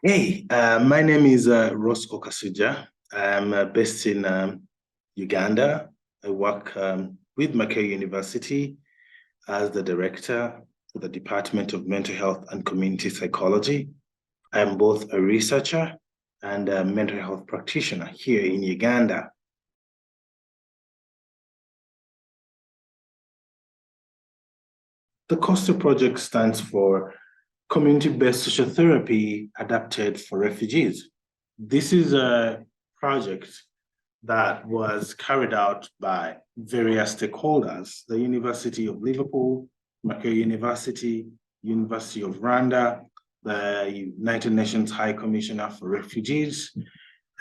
Hey, my name is Rosco Kasujja. I'm based in Uganda. I work with Makerere University as the director for the Department of Mental Health and Community Psychology. I'm both a researcher and a mental health practitioner here in Uganda. The COSTAR project stands for Community-Based Sociotherapy Adapted for Refugees. This is a project that was carried out by various stakeholders, the University of Liverpool, Makerere University, University of Rwanda, the United Nations High Commissioner for Refugees.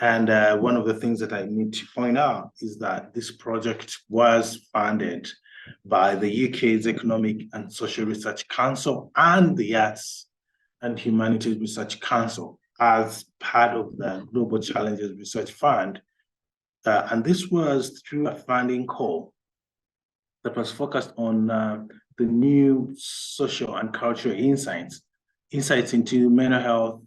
And one of the things that I need to point out is that this project was funded by the UK's Economic and Social Research Council and the Arts and Humanities Research Council as part of the Global Challenges Research Fund. And this was through a funding call that was focused on the new social and cultural insights into mental health,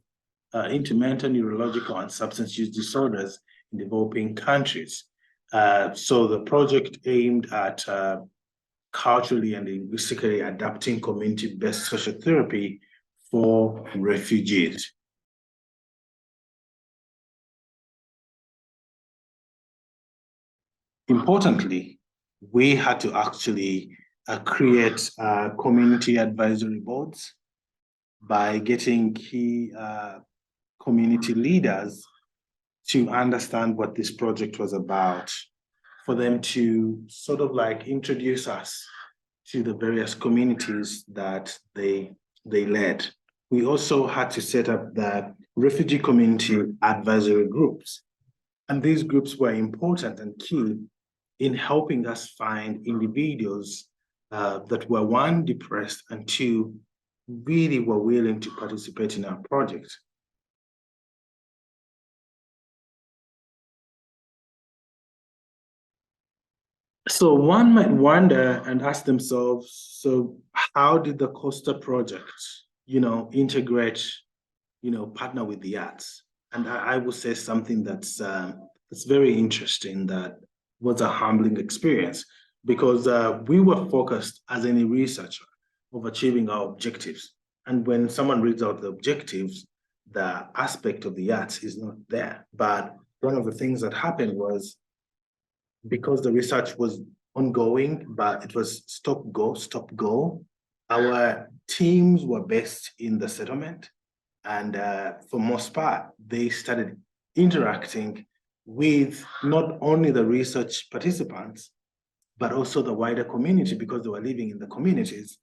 into mental, neurological, and substance use disorders in developing countries. So the project aimed at culturally and linguistically adapting community-based social therapy for refugees. Importantly, we had to actually create community advisory boards by getting key community leaders to understand what this project was about, for them to sort of like introduce us to the various communities that they led. We also had to set up the refugee community advisory groups. And these groups were important and key in helping us find individuals that were, one, depressed, and two, really were willing to participate in our project. So one might wonder and ask themselves, so how did the COSTAR project, integrate, partner with the arts? And I would say something that's very interesting, that was a humbling experience, because we were focused as any researcher of achieving our objectives. And when someone reads out the objectives, the aspect of the arts is not there. But one of the things that happened was, because the research was ongoing, but it was stop, go, our teams were based in the settlement. And for most part, they started interacting with not only the research participants, but also the wider community, because they were living in the communities.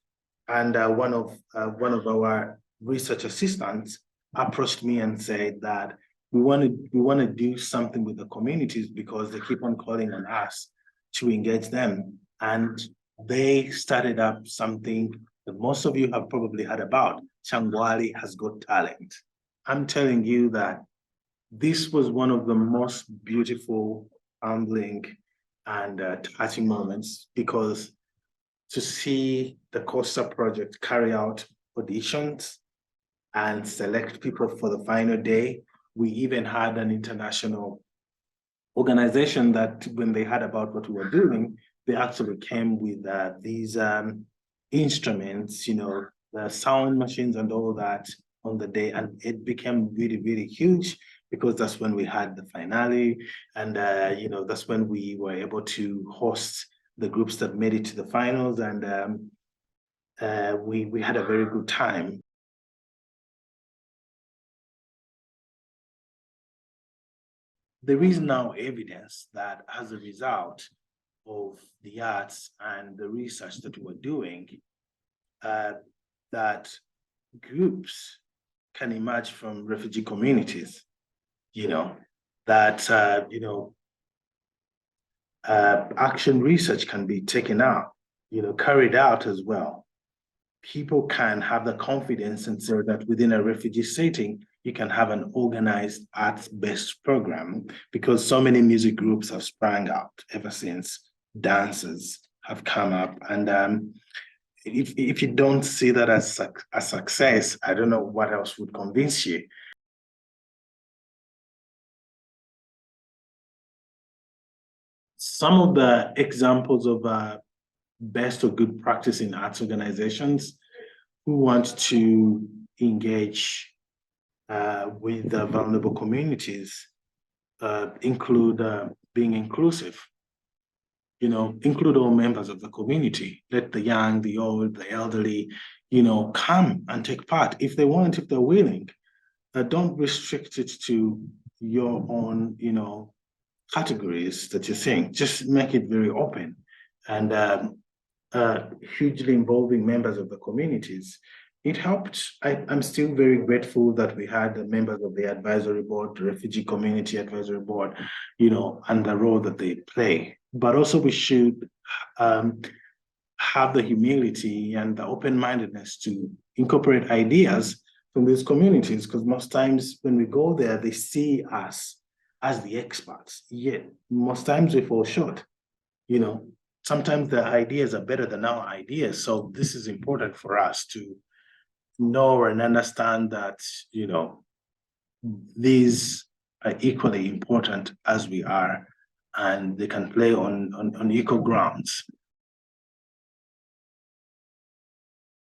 And one of our research assistants approached me and said that we want to do something with the communities, because they keep on calling on us to engage them. And they started up something that most of you have probably heard about. Changwale has got talent. I'm telling you that this was one of the most beautiful, humbling, and touching moments, because to see the COSTAR project carry out auditions and select people for the final day. We even had an international organization that, when they heard about what we were doing, they actually came with these instruments, the sound machines and all that on the day. And it became really, really huge, because that's when we had the finale. And, that's when we were able to host the groups that made it to the finals. And we had a very good time. There is now evidence that, as a result of the arts and the research that we were doing, that groups can emerge from refugee communities, that, action research can be taken out, carried out as well. People can have the confidence and say that within a refugee setting, you can have an organized arts-based program, because so many music groups have sprung up ever since. Dancers have come up. And if you don't see that as a success, I don't know what else would convince you. some of the examples of best or good practice in arts organizations who want to engage with the vulnerable communities include being inclusive. Include all members of the community. Let the young, the old, the elderly, come and take part if they want, if they're willing. Don't restrict it to your own, categories that you think. Just make it very open and hugely involving members of the communities. It helped. I'm still very grateful that we had the members of the advisory board, the refugee community advisory board, and the role that they play. But also we should have the humility and the open-mindedness to incorporate ideas from these communities, because most times when we go there, they see us as the experts. Yet most times we fall short. Sometimes the ideas are better than our ideas. So this is important for us to know and understand that, these are equally important as we are, and they can play on equal grounds.